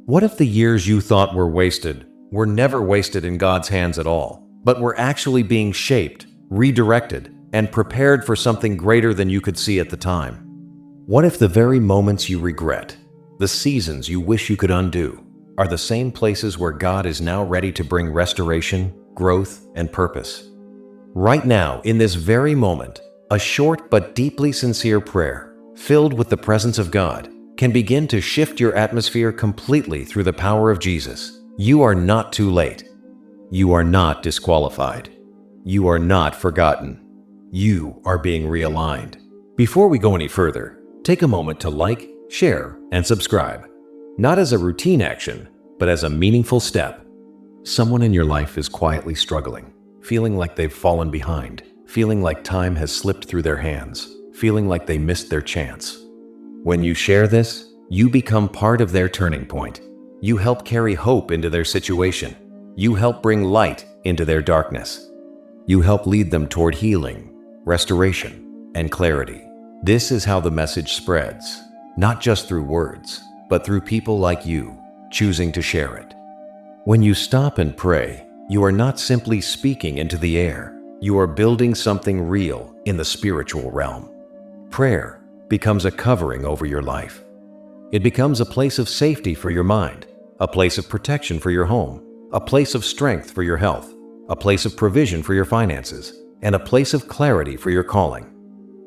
What if the years you thought were wasted were never wasted in God's hands at all, but were actually being shaped, redirected, and prepared for something greater than you could see at the time? What if the very moments you regret, the seasons you wish you could undo, are the same places where God is now ready to bring restoration, growth, and purpose? Right now, in this very moment, a short but deeply sincere prayer, filled with the presence of God, can begin to shift your atmosphere completely through the power of Jesus. You are not too late. You are not disqualified. You are not forgotten. You are being realigned. Before we go any further, take a moment to like, share, and subscribe. Not as a routine action, but as a meaningful step. Someone in your life is quietly struggling, feeling like they've fallen behind, feeling like time has slipped through their hands, feeling like they missed their chance. When you share this, you become part of their turning point. You help carry hope into their situation. You help bring light into their darkness. You help lead them toward healing, restoration, and clarity. This is how the message spreads, not just through words, but through people like you, choosing to share it. When you stop and pray, you are not simply speaking into the air. You are building something real in the spiritual realm. Prayer becomes a covering over your life. It becomes a place of safety for your mind, a place of protection for your home, a place of strength for your health, a place of provision for your finances, and a place of clarity for your calling.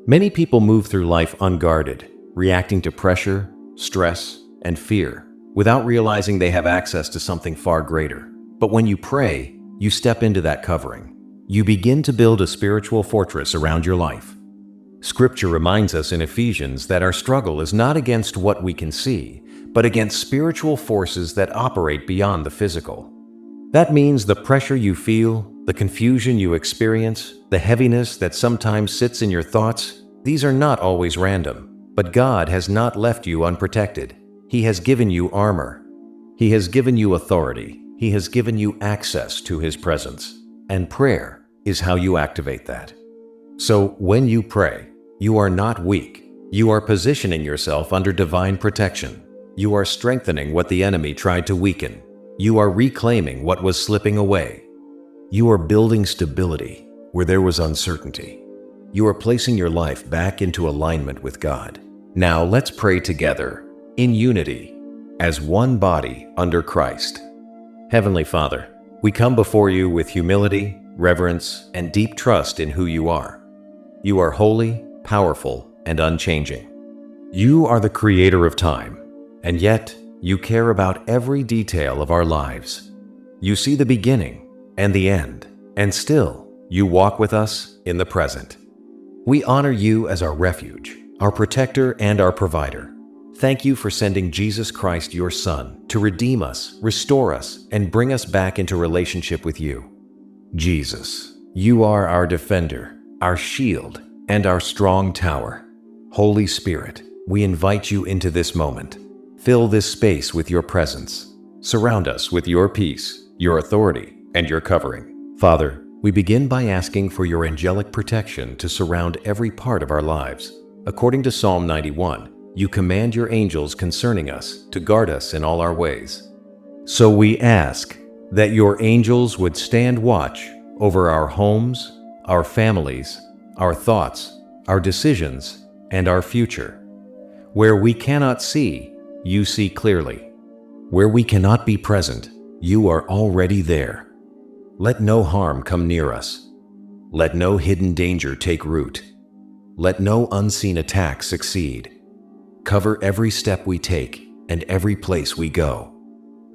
Many people move through life unguarded, reacting to pressure, stress, and fear, without realizing they have access to something far greater. But when you pray, you step into that covering. You begin to build a spiritual fortress around your life. Scripture reminds us in Ephesians that our struggle is not against what we can see, but against spiritual forces that operate beyond the physical. That means the pressure you feel, the confusion you experience, the heaviness that sometimes sits in your thoughts, these are not always random. But God has not left you unprotected. He has given you armor. He has given you authority. He has given you access to His presence. And prayer is how you activate that. So when you pray, you are not weak. You are positioning yourself under divine protection. You are strengthening what the enemy tried to weaken. You are reclaiming what was slipping away. You are building stability where there was uncertainty. You are placing your life back into alignment with God. Now let's pray together, in unity, as one body under Christ. Heavenly Father, we come before you with humility, reverence, and deep trust in who you are. You are holy, powerful, and unchanging. You are the creator of time, and yet you care about every detail of our lives. You see the beginning and the end, and still you walk with us in the present. We honor you as our refuge, our protector, and our provider. Thank you for sending Jesus Christ, your Son, to redeem us, restore us, and bring us back into relationship with you. Jesus, you are our defender, our shield, and our strong tower. Holy Spirit, we invite you into this moment. Fill this space with your presence. Surround us with your peace, your authority, and your covering. Father, we begin by asking for your angelic protection to surround every part of our lives. According to Psalm 91, you command your angels concerning us to guard us in all our ways. So we ask that your angels would stand watch over our homes, our families, our thoughts, our decisions, and our future. Where we cannot see, you see clearly. Where we cannot be present, you are already there. Let no harm come near us. Let no hidden danger take root. Let no unseen attack succeed. Cover every step we take and every place we go.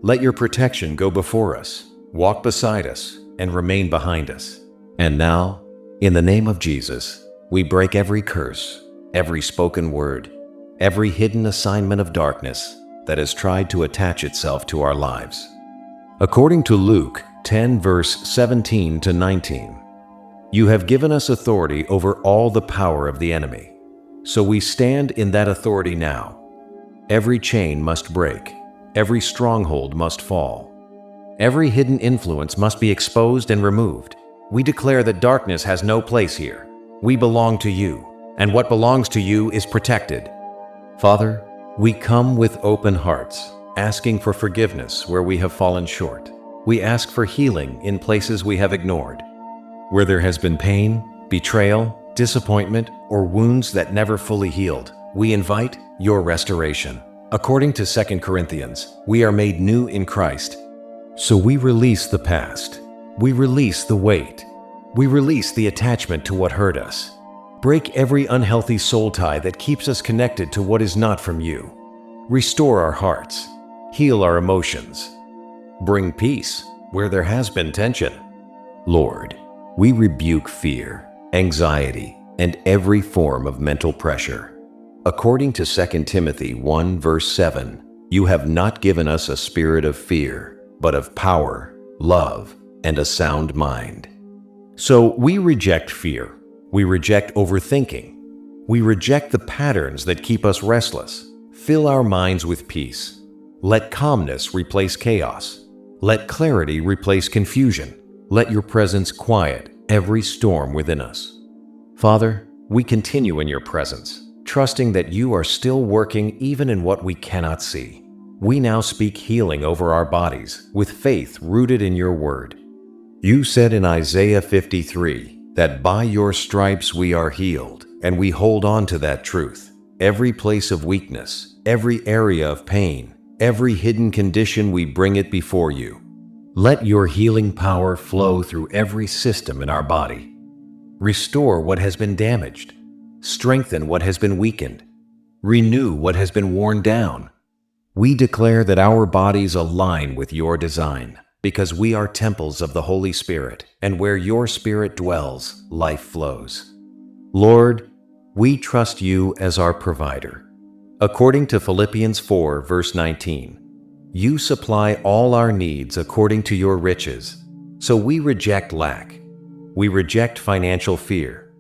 Let your protection go before us, walk beside us, and remain behind us. And now, in the name of Jesus, we break every curse, every spoken word, every hidden assignment of darkness that has tried to attach itself to our lives. According to Luke 10 verse 17 to 19, you have given us authority over all the power of the enemy. So we stand in that authority now. Every chain must break. Every stronghold must fall. Every hidden influence must be exposed and removed. We declare that darkness has no place here. We belong to you, and what belongs to you is protected. Father, we come with open hearts, asking for forgiveness where we have fallen short. We ask for healing in places we have ignored. Where there has been pain, betrayal, disappointment, or wounds that never fully healed, we invite your restoration. According to 2 Corinthians, we are made new in Christ. So we release the past. We release the weight. We release the attachment to what hurt us. Break every unhealthy soul tie that keeps us connected to what is not from you. Restore our hearts. Heal our emotions. Bring peace where there has been tension. Lord, we rebuke fear, anxiety, and every form of mental pressure. According to 2 Timothy 1 verse 7, you have not given us a spirit of fear, but of power, love, and a sound mind. So we reject fear. We reject overthinking. We reject the patterns that keep us restless. Fill our minds with peace. Let calmness replace chaos. Let clarity replace confusion. Let your presence quiet every storm within us. Father, we continue in your presence, trusting that you are still working even in what we cannot see. We now speak healing over our bodies with faith rooted in your word. You said in Isaiah 53 that by your stripes we are healed, and we hold on to that truth. Every place of weakness, every area of pain, every hidden condition, we bring it before you. Let your healing power flow through every system in our body. Restore what has been damaged. Strengthen what has been weakened. Renew what has been worn down. We declare that our bodies align with your design, because we are temples of the Holy Spirit, and where your Spirit dwells, life flows. Lord, we trust you as our provider. According to Philippians 4 verse 19, you supply all our needs according to your riches. So we reject lack. We reject financial fear.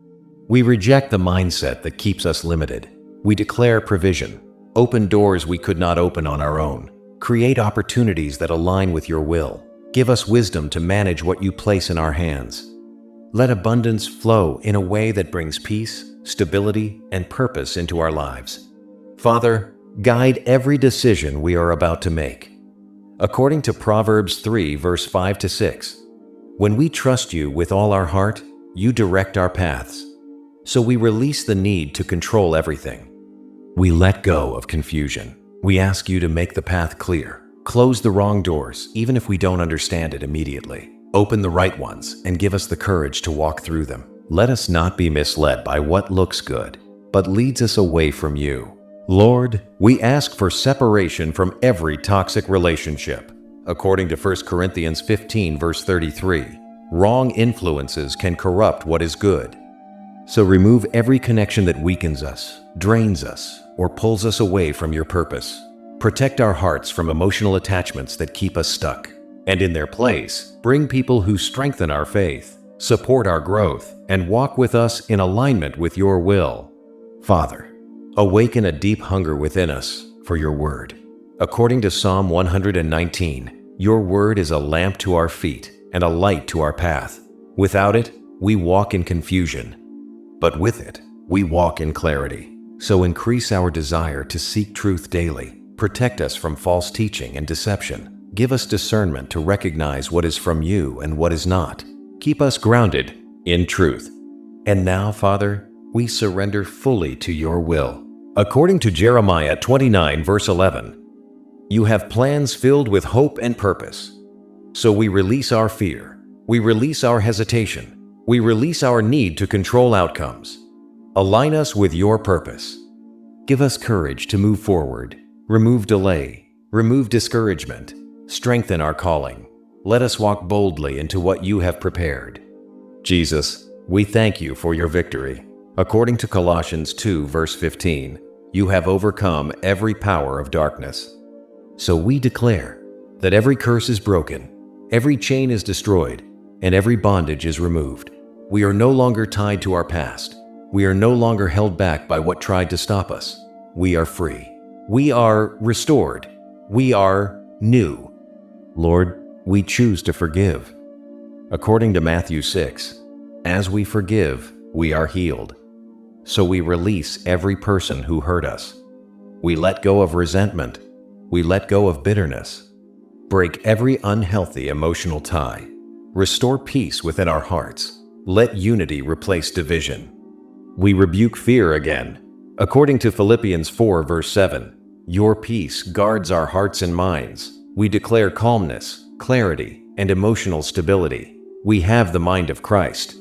We reject the mindset that keeps us limited. We declare provision. Open doors we could not open on our own. Create opportunities that align with your will. Give us wisdom to manage what you place in our hands. Let abundance flow in a way that brings peace, stability, and purpose into our lives. Father, guide every decision we are about to make. According to Proverbs 3 verse 5 to 6, when we trust you with all our heart, you direct our paths. So we release the need to control everything. We let go of confusion. We ask you to make the path clear. Close the wrong doors, even if we don't understand it immediately. Open the right ones and give us the courage to walk through them. Let us not be misled by what looks good, but leads us away from you. Lord, we ask for separation from every toxic relationship. According to 1 Corinthians 15 verse 33, wrong influences can corrupt what is good. So remove every connection that weakens us, drains us, or pulls us away from your purpose. Protect our hearts from emotional attachments that keep us stuck. And in their place, bring people who strengthen our faith, support our growth, and walk with us in alignment with your will. Father, awaken a deep hunger within us for your word. According to Psalm 119, your word is a lamp to our feet and a light to our path. Without it, we walk in confusion, but with it, we walk in clarity. So increase our desire to seek truth daily. Protect us from false teaching and deception. Give us discernment to recognize what is from you and what is not. Keep us grounded in truth. And now, Father, we surrender fully to your will. According to Jeremiah 29 verse 11, you have plans filled with hope and purpose. So we release our fear. We release our hesitation. We release our need to control outcomes. Align us with your purpose. Give us courage to move forward. Remove delay. Remove discouragement. Strengthen our calling. Let us walk boldly into what you have prepared. Jesus, we thank you for your victory. According to Colossians 2 verse 15, you have overcome every power of darkness. So we declare that every curse is broken, every chain is destroyed, and every bondage is removed. We are no longer tied to our past. We are no longer held back by what tried to stop us. We are free. We are restored. We are new. Lord, we choose to forgive. According to Matthew 6, as we forgive, we are healed. So we release every person who hurt us. We let go of resentment. We let go of bitterness. Break every unhealthy emotional tie. Restore peace within our hearts. Let unity replace division. We rebuke fear again. According to Philippians 4 verse 7, your peace guards our hearts and minds. We declare calmness, clarity, and emotional stability. We have the mind of Christ.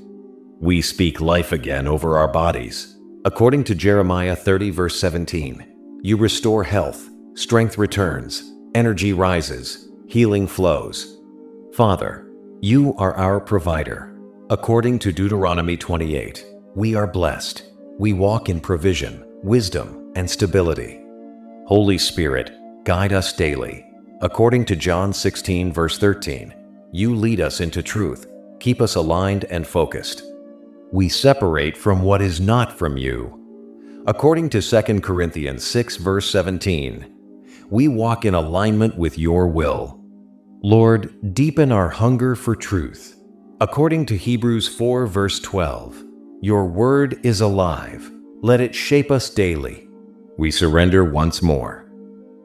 We speak life again over our bodies. According to Jeremiah 30 verse 17, you restore health, strength returns, energy rises, healing flows. Father, you are our provider. According to Deuteronomy 28, we are blessed. We walk in provision, wisdom, and stability. Holy Spirit, guide us daily. According to John 16 verse 13, you lead us into truth. Keep us aligned and focused. We separate from what is not from you. According to 2 Corinthians 6 verse 17, we walk in alignment with your will. Lord, deepen our hunger for truth. According to Hebrews 4 verse 12, your word is alive. Let it shape us daily. We surrender once more.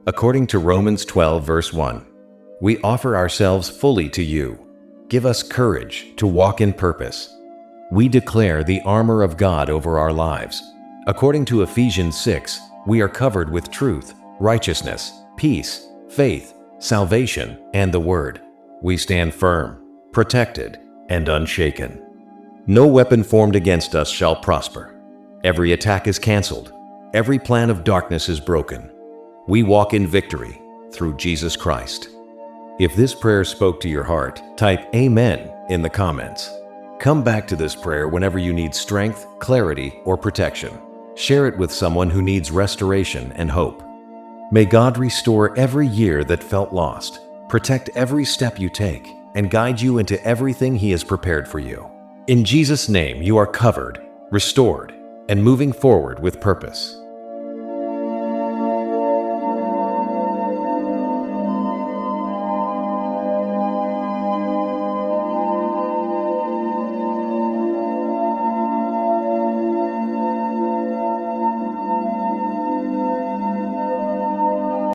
According to Romans 12 verse 1, we offer ourselves fully to you. Give us courage to walk in purpose. We declare the armor of God over our lives. According to Ephesians 6, we are covered with truth, righteousness, peace, faith, salvation, and the Word. We stand firm, protected, and unshaken. No weapon formed against us shall prosper. Every attack is canceled. Every plan of darkness is broken. We walk in victory through Jesus Christ. If this prayer spoke to your heart, type Amen in the comments. Come back to this prayer whenever you need strength, clarity, or protection. Share it with someone who needs restoration and hope. May God restore every year that felt lost, protect every step you take, and guide you into everything He has prepared for you. In Jesus' name, you are covered, restored, and moving forward with purpose.